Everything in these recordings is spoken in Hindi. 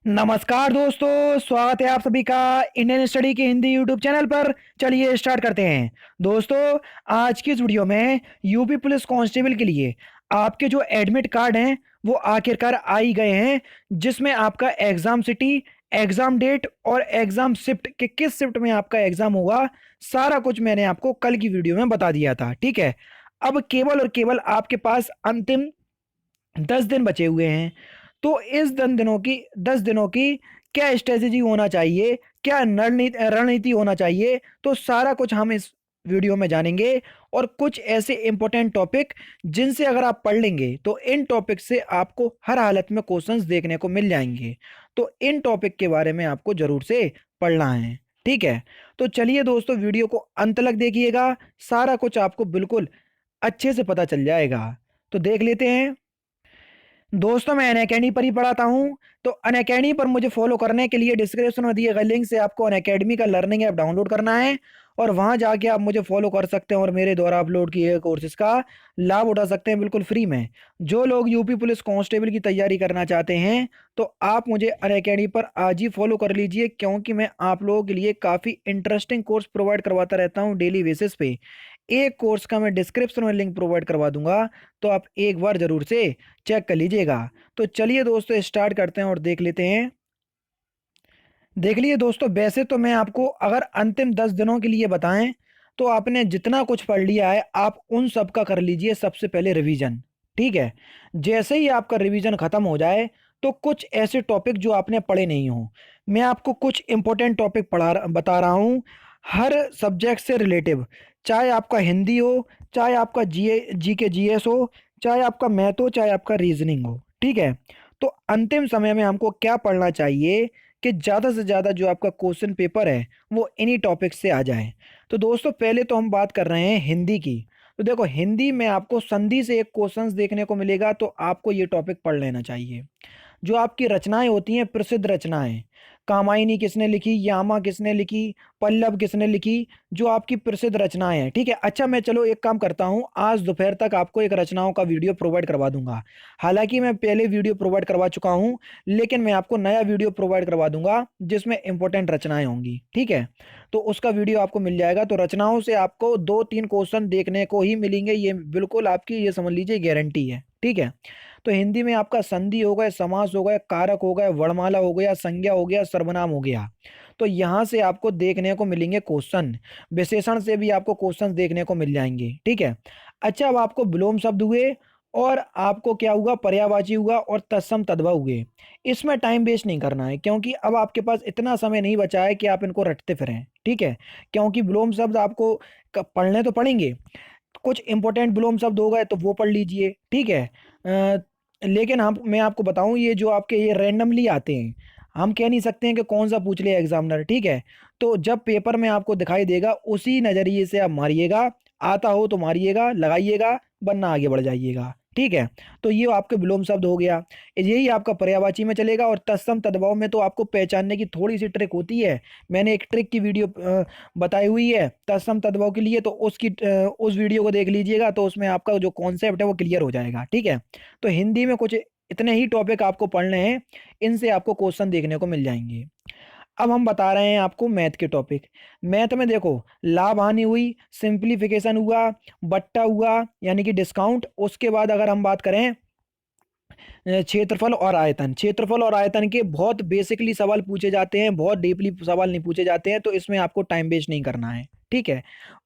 नमस्कार दोस्तों, स्वागत है आप सभी का इंडियन स्टडी के हिंदी यूट्यूब चैनल पर। चलिए स्टार्ट करते हैं। दोस्तों, आज की इस वीडियो में यूपी पुलिस कांस्टेबल के लिए आपके जो एडमिट कार्ड हैं वो आखिरकार आ ही गए हैं, जिसमें आपका एग्जाम सिटी, एग्जाम डेट और एग्जाम शिफ्ट के किस शिफ्ट में आपका एग्जाम होगा, सारा कुछ मैंने आपको कल की वीडियो में बता दिया था। ठीक है, अब केवल और केवल आपके पास अंतिम 10 दिन बचे हुए हैं। तो इस 10 दिनों की क्या स्ट्रेटेजी होना चाहिए, क्या रणनीति होना चाहिए, तो सारा कुछ हम इस वीडियो में जानेंगे। और कुछ ऐसे इंपॉर्टेंट टॉपिक जिनसे अगर आप पढ़ लेंगे तो इन टॉपिक से आपको हर हालत में क्वेश्चंस देखने को मिल जाएंगे। तो इन टॉपिक के बारे में आपको जरूर से पढ़ना है। ठीक है, तो चलिए दोस्तों, वीडियो को अंत तक देखिएगा, सारा कुछ आपको बिल्कुल अच्छे से पता चल जाएगा। तो देख लेते हैं। दोस्तों, मैं अनअकैडमी पर ही पढ़ाता हूँ। तो अनअकैडमी पर मुझे फॉलो करने के लिए डिस्क्रिप्शन में दिए गए लिंक से आपको अनअकैडमी का लर्निंग ऐप डाउनलोड करना है और वहां जाके आप मुझे फॉलो कर सकते हैं और मेरे द्वारा अपलोड किए गए कोर्सेज का लाभ उठा सकते हैं बिल्कुल फ्री में। जो लोग यूपी पुलिस कांस्टेबल की तैयारी करना चाहते हैं तो आप मुझे अनअकैडमी पर आज ही फॉलो कर लीजिए, क्योंकि मैं आप लोगों के लिए काफ़ी इंटरेस्टिंग कोर्स प्रोवाइड करवाता रहता हूँ डेली बेसिस पे। एक कोर्स का मैं डिस्क्रिप्शन में लिंक प्रोवाइड करवा दूंगा, तो आप एक बार जरूर से चेक कर लीजिएगा। तो चलिए दोस्तों, स्टार्ट करते हैं और देख लेते हैं। देख लिए दोस्तों, वैसे तो मैं आपको अगर अंतिम 10 दिनों के लिए बताएं तो आपने जितना कुछ पढ़ लिया है आप उन सब का कर लीजिए सबसे पहले रिवीजन। ठीक है, जैसे ही आपका रिवीजन खत्म हो जाए तो कुछ ऐसे टॉपिक जो आपने पढ़े नहीं हो, मैं आपको कुछ इंपॉर्टेंट टॉपिक बता रहा हूँ हर सब्जेक्ट से रिलेटिव। चाहे आपका हिंदी हो, चाहे आपका जीके जीएस हो, चाहे आपका मैथ हो, चाहे आपका रीजनिंग हो। ठीक है, तो अंतिम समय में हमको क्या पढ़ना चाहिए कि ज़्यादा से ज़्यादा जो आपका क्वेश्चन पेपर है वो इन्हीं टॉपिक से आ जाए। तो दोस्तों, पहले तो हम बात कर रहे हैं हिंदी की। तो देखो, हिंदी में आपको संधि से एक क्वेश्चंस देखने को मिलेगा, तो आपको ये टॉपिक पढ़ लेना चाहिए। जो आपकी रचनाएं होती हैं, प्रसिद्ध रचनाएं, कामायनी किसने लिखी, यामा किसने लिखी, पल्लव किसने लिखी, जो आपकी प्रसिद्ध रचनाएं हैं। ठीक है, अच्छा मैं चलो एक काम करता हूँ, आज दोपहर तक आपको एक रचनाओं का वीडियो प्रोवाइड करवा दूंगा। हालांकि मैं पहले वीडियो प्रोवाइड करवा चुका हूँ, लेकिन मैं आपको नया वीडियो प्रोवाइड करवा दूंगा जिसमें इंपॉर्टेंट रचनाएं होंगी। ठीक है, तो उसका वीडियो आपको मिल जाएगा। तो रचनाओं से आपको 2-3 क्वेश्चन देखने को ही मिलेंगे, ये बिल्कुल आपकी ये समझ लीजिए गारंटी है। ठीक है, तो हिंदी में आपका संधि हो गया, समास हो गया, कारक हो गया, वर्णमाला हो गया, संज्ञा हो गया, सर्वनाम हो गया। तो यहाँ से आपको देखने को मिलेंगे क्वेश्चन। विशेषण से भी आपको क्वेश्चन देखने को मिल जाएंगे। ठीक है, अच्छा अब आपको विलोम शब्द हुए और आपको क्या हुआ, पर्यायवाची हुआ और तत्सम तद्भव हुए। इसमें टाइम वेस्ट नहीं करना है, क्योंकि अब आपके पास इतना समय नहीं बचा है कि आप इनको रटते फिरें। ठीक है, क्योंकि विलोम शब्द आपको पढ़ने तो पढ़ेंगे, कुछ इंपॉर्टेंट विलोम शब्द हो गए तो वो पढ़ लीजिए। ठीक है, लेकिन हम मैं आपको बताऊं, ये जो आपके ये रैंडमली आते हैं, हम कह नहीं सकते हैं कि कौन सा पूछ ले एग्जामिनर। ठीक है, तो जब पेपर में आपको दिखाई देगा उसी नज़रिए से आप मारिएगा, आता हो तो मारिएगा, लगाइएगा, वरना आगे बढ़ जाइएगा। ठीक है, तो ये आपके विलोम शब्द हो गया। यही आपका पर्यायवाची में चलेगा। और तत्सम तद्भव में तो आपको पहचानने की थोड़ी सी ट्रिक होती है, मैंने एक ट्रिक की वीडियो बताई हुई है तत्सम तद्भव के लिए, तो उस वीडियो को देख लीजिएगा, तो उसमें आपका जो कॉन्सेप्ट है वो क्लियर हो जाएगा। ठीक है, तो हिंदी में कुछ इतने ही टॉपिक आपको पढ़ने हैं, इनसे आपको क्वेश्चन देखने को मिल जाएंगे। अब हम बता रहे हैं आपको मैथ के टॉपिक। मैथ में देखो, लाभ हानि हुई, सिंप्लीफिकेशन हुआ, बट्टा हुआ यानी कि डिस्काउंट। उसके बाद अगर हम बात करें क्षेत्रफल और आयतन, क्षेत्रफल और आयतन के बहुत बेसिकली सवाल पूछे जाते हैं, बहुत डीपली सवाल नहीं पूछे जाते हैं, तो इसमें आपको टाइम वेस्ट नहीं करना है। ठीक है,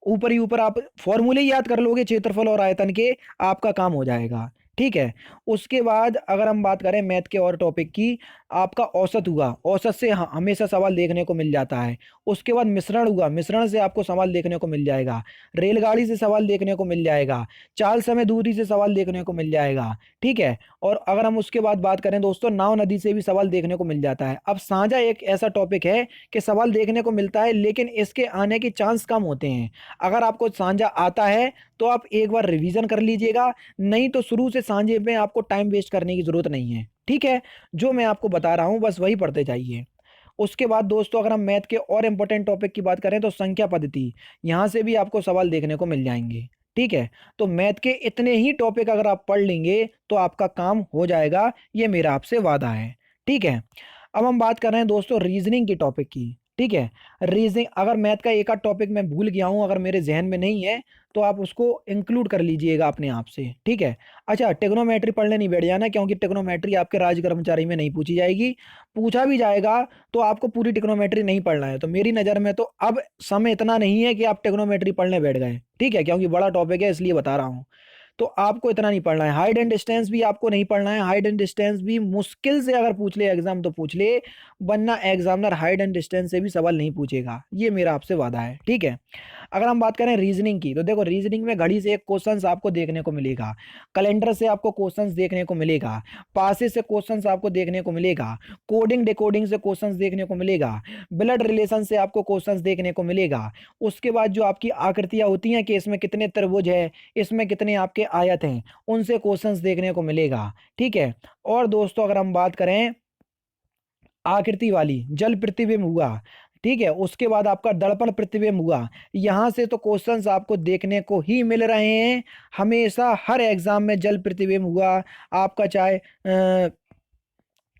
ऊपर ही ऊपर आप फॉर्मूले याद कर लोगे क्षेत्रफल और आयतन के, आपका काम हो जाएगा। ठीक है, उसके बाद अगर हम बात करें मैथ के और टॉपिक की, आपका औसत हुआ, औसत से हमेशा सवाल देखने को मिल जाता है। उसके बाद मिश्रण हुआ, मिश्रण से आपको सवाल देखने को मिल जाएगा। रेलगाड़ी से सवाल देखने को मिल जाएगा। चाल समय दूरी से सवाल देखने को मिल जाएगा। ठीक है, और अगर हम उसके बाद बात करें दोस्तों, नाव नदी से भी सवाल देखने को मिल जाता है। अब साझा एक ऐसा टॉपिक है कि सवाल देखने को मिलता है, लेकिन इसके आने के चांस कम होते हैं। अगर आपको साझा आता है तो आप एक बार रिवीजन कर लीजिएगा, नहीं तो शुरू से सांझे में आपको टाइम वेस्ट करने की जरूरत नहीं है। ठीक है, जो मैं आपको बता रहा हूं बस वही पढ़ते जाइए। उसके बाद दोस्तों, अगर हम मैथ के और इंपॉर्टेंट टॉपिक की बात करें तो संख्या पद्धति, यहां से भी आपको सवाल देखने को मिल जाएंगे। ठीक है, तो मैथ के इतने ही टॉपिक अगर आप पढ़ लेंगे तो आपका काम हो जाएगा, ये मेरा आपसे वादा है। ठीक है, अब हम बात कर रहे हैं दोस्तों रीजनिंग की टॉपिक की। ठीक है, रीजनिंग, अगर मैथ का एक आध टॉपिक मैं भूल गया हूँ, अगर मेरे जहन में नहीं है तो आप उसको इंक्लूड कर लीजिएगा अपने आप से। ठीक है। अच्छा, टेक्नोमेट्री पढ़ने नहीं बैठ जाना, क्योंकि टेक्नोमेट्री आपके राज्य कर्मचारी में नहीं पूछी जाएगी। पूछा भी जाएगा तो आपको पूरी टेक्नोमेट्री नहीं पढ़ना है। तो मेरी नज़र में तो अब समय इतना नहीं है कि आप टेक्नोमेट्री पढ़ने बैठ गए। ठीक है, क्योंकि बड़ा टॉपिक है इसलिए बता रहा हूँ। तो आपको इतना नहीं पढ़ना है। हाइट एंड डिस्टेंस भी आपको नहीं पढ़ना है। हाइट एंड डिस्टेंस भी मुश्किल से अगर पूछ ले एग्जाम तो पूछ ले, वरना एग्जामिनर हाइट एंड डिस्टेंस से भी सवाल नहीं पूछेगा, ये मेरा आपसे वादा है। ठीक है। अगर हम बात करें रीजनिंग की, तो देखो रीजनिंग में घड़ी से एक क्वेश्चंस आपको देखने को मिलेगा, कैलेंडर से आपको क्वेश्चंस देखने को मिलेगा, पासे से क्वेश्चंस आपको देखने को मिलेगा, कोडिंग डिकोडिंग से क्वेश्चंस देखने को मिलेगा, ब्लड रिलेशन से आपको क्वेश्चंस देखने को मिलेगा। उसके बाद जो आपकी आकृतियां होती हैं कि इसमें कितने त्रिभुज है, इसमें कितने आपके आयत हैं, उनसे क्वेश्चंस देखने को मिलेगा। ठीक है। और दोस्तों अगर हम बात करें आकृति वाली, जल प्रतिबिंब हुआ, ठीक है, उसके बाद आपका दर्पण प्रतिबिंब हुआ, यहां से तो क्वेश्चंस आपको देखने को ही मिल रहे हैं हमेशा। हर एग्जाम में जल प्रतिबिंब हुआ आपका, चाहे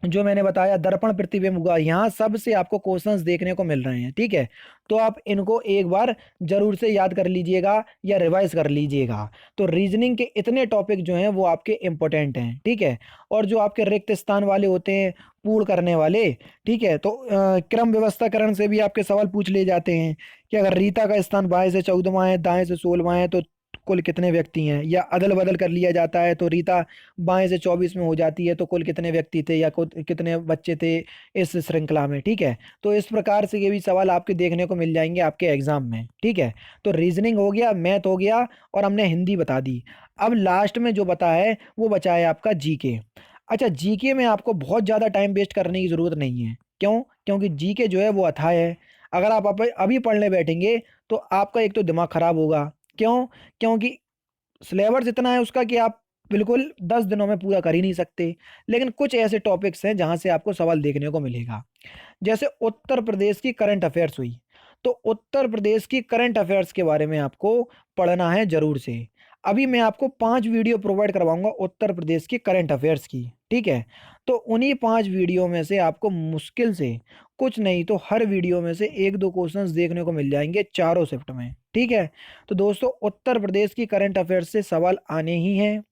जो मैंने बताया दर्पण प्रतिबिंब हुआ, यहाँ सब से आपको क्वेश्चंस देखने को मिल रहे हैं। ठीक है। तो आप इनको एक बार जरूर से याद कर लीजिएगा या रिवाइज कर लीजिएगा। तो रीजनिंग के इतने टॉपिक जो हैं वो आपके इम्पोर्टेंट हैं। ठीक है। और जो आपके रिक्त स्थान वाले होते हैं, पूर्ण करने वाले, ठीक है, तो क्रम व्यवस्थाकरण से भी आपके सवाल पूछ लिए जाते हैं कि अगर रीता का स्थान बाएं से 14वां है, दाएं से 16वां है, तो कुल कितने व्यक्ति हैं। या अदल बदल कर लिया जाता है, तो रीता बाएं से 24 में हो जाती है, तो कुल कितने व्यक्ति थे या कितने बच्चे थे इस श्रृंखला में। ठीक है। तो इस प्रकार से ये भी सवाल आपके देखने को मिल जाएंगे आपके एग्जाम में। ठीक है। तो रीजनिंग हो गया, मैथ हो गया, और हमने हिंदी बता दी। अब लास्ट में जो बता है वो बचा है आपका जीके। अच्छा, जीके में आपको बहुत ज़्यादा टाइम वेस्ट करने की ज़रूरत नहीं है। क्यों? क्योंकि जीके जो है वो अथाह है। अगर आप अभी पढ़ने बैठेंगे तो आपका एक तो दिमाग खराब होगा। क्यों? क्योंकि सिलेबस इतना है उसका कि आप बिल्कुल 10 दिनों में पूरा कर ही नहीं सकते। लेकिन कुछ ऐसे टॉपिक्स हैं जहां से आपको सवाल देखने को मिलेगा। जैसे उत्तर प्रदेश की करंट अफेयर्स हुई, तो उत्तर प्रदेश की करंट अफेयर्स के बारे में आपको पढ़ना है जरूर से। अभी मैं आपको 5 वीडियो प्रोवाइड करवाऊंगा उत्तर प्रदेश की करंट अफेयर्स की। ठीक है। तो उन्हीं 5 वीडियो में से आपको मुश्किल से, कुछ नहीं तो हर वीडियो में से एक दो क्वेश्चंस देखने को मिल जाएंगे चारों शिफ्ट में। ठीक है। तो दोस्तों उत्तर प्रदेश की करंट अफेयर्स से सवाल आने ही हैं,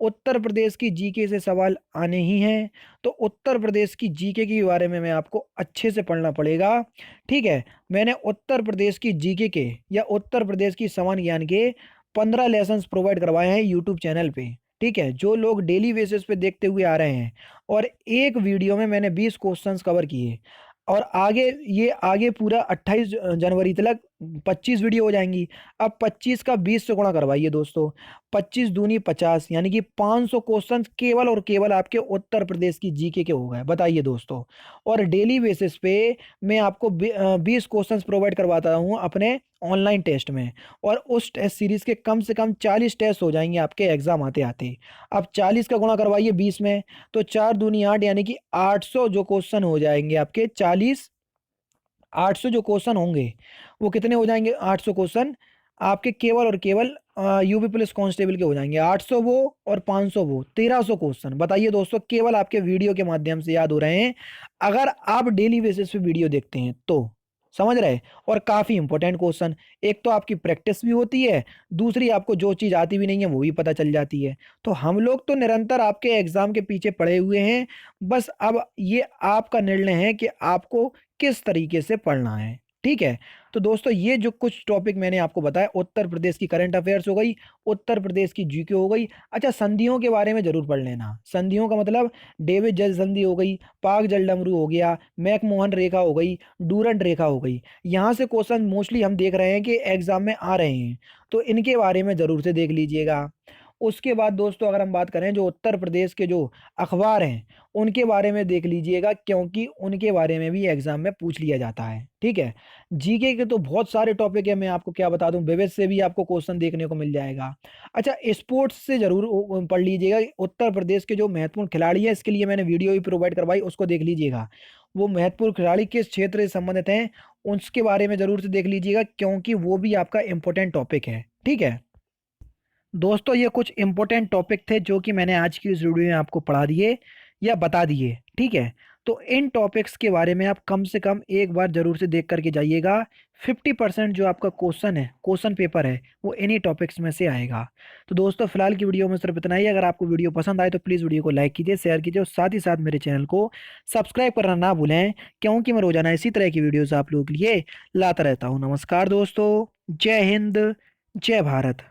उत्तर प्रदेश की जीके से सवाल आने ही हैं। तो उत्तर प्रदेश की जीके के बारे में मैं आपको अच्छे से पढ़ना पड़ेगा। ठीक है। मैंने उत्तर प्रदेश की जीके के या उत्तर प्रदेश की समान ज्ञान के 15 लेसन्स प्रोवाइड करवाए हैं यूट्यूब चैनल पे। ठीक है, जो लोग डेली बेसिस पे देखते हुए आ रहे हैं, और एक वीडियो में मैंने 20 क्वेश्चंस कवर किए। और आगे पूरा 28 जनवरी तक 25 वीडियो हो जाएंगी। अब 25 का 20 से गुणा करवाइए दोस्तों, 25 दूनी 50, यानी कि 500 क्वेश्चन केवल और केवल आपके उत्तर प्रदेश की जीके के हो गए। बताइए दोस्तों। और डेली बेसिस पे मैं आपको 20 क्वेश्चंस प्रोवाइड करवाता हूँ अपने ऑनलाइन टेस्ट में। और उस टेस्ट सीरीज के कम से कम 40 टेस्ट हो जाएंगे आपके एग्जाम आते आते। अब 40 का गुणा करवाइए 20 में, तो 4 दूनी 8, यानी कि 800 जो क्वेश्चन हो जाएंगे आपके 40, 800 जो क्वेश्चन होंगे वो कितने हो जाएंगे? 800 क्वेश्चन आपके केवल और केवल यूपी पुलिस कांस्टेबल के हो जाएंगे। 800 वो और 500 वो, 1300 क्वेश्चन। बताइए दोस्तों, केवल आपके वीडियो के माध्यम से याद हो रहे हैं, अगर आप डेली बेसिस पे वीडियो देखते हैं तो। समझ रहे? और काफ़ी इंपॉर्टेंट क्वेश्चन। एक तो आपकी प्रैक्टिस भी होती है, दूसरी आपको जो चीज़ आती भी नहीं है वो भी पता चल जाती है। तो हम लोग तो निरंतर आपके एग्जाम के पीछे पड़े हुए हैं। बस अब ये आपका निर्णय है कि आपको किस तरीके से पढ़ना है। ठीक है। तो दोस्तों, ये जो कुछ टॉपिक मैंने आपको बताया, उत्तर प्रदेश की करंट अफेयर्स हो गई, उत्तर प्रदेश की जीके हो गई। अच्छा, संधियों के बारे में जरूर पढ़ लेना। संधियों का मतलब डेविड जल संधि हो गई, पाक जलडमरू हो गया, मैकमोहन रेखा हो गई, डूरंट रेखा हो गई। यहाँ से क्वेश्चन मोस्टली हम देख रहे हैं कि एग्जाम में आ रहे हैं, तो इनके बारे में जरूर से देख लीजिएगा। उसके बाद दोस्तों अगर हम बात करें जो उत्तर प्रदेश के जो अखबार हैं उनके बारे में देख लीजिएगा, क्योंकि उनके बारे में भी एग्जाम में पूछ लिया जाता है। ठीक है। जीके के तो बहुत सारे टॉपिक है, मैं आपको क्या बता दूं, विविध से भी आपको क्वेश्चन देखने को मिल जाएगा। अच्छा, स्पोर्ट्स से जरूर पढ़ लीजिएगा। उत्तर प्रदेश के जो महत्वपूर्ण खिलाड़ी हैं, इसके लिए मैंने वीडियो भी प्रोवाइड करवाई, उसको देख लीजिएगा। वो महत्वपूर्ण खिलाड़ी किस क्षेत्र से संबंधित हैं उसके बारे में जरूर से देख लीजिएगा, क्योंकि वो भी आपका इंपॉर्टेंट टॉपिक है। ठीक है दोस्तों, ये कुछ इंपॉर्टेंट टॉपिक थे जो कि मैंने आज की इस वीडियो में आपको पढ़ा दिए या बता दिए। ठीक है। तो इन टॉपिक्स के बारे में आप कम से कम एक बार जरूर से देख करके जाइएगा। 50% जो आपका क्वेश्चन है, क्वेश्चन पेपर है, वो इन्हीं टॉपिक्स में से आएगा। तो दोस्तों फिलहाल की वीडियो में सिर्फ इतना ही। अगर आपको वीडियो पसंद आए तो प्लीज़ वीडियो को लाइक कीजिए, शेयर कीजिए और साथ ही साथ मेरे चैनल को सब्सक्राइब करना ना भूलें, क्योंकि मैं रोजाना इसी तरह की वीडियोस आप लोगों के लिए लाता रहता हूँ। नमस्कार दोस्तों, जय हिंद, जय भारत।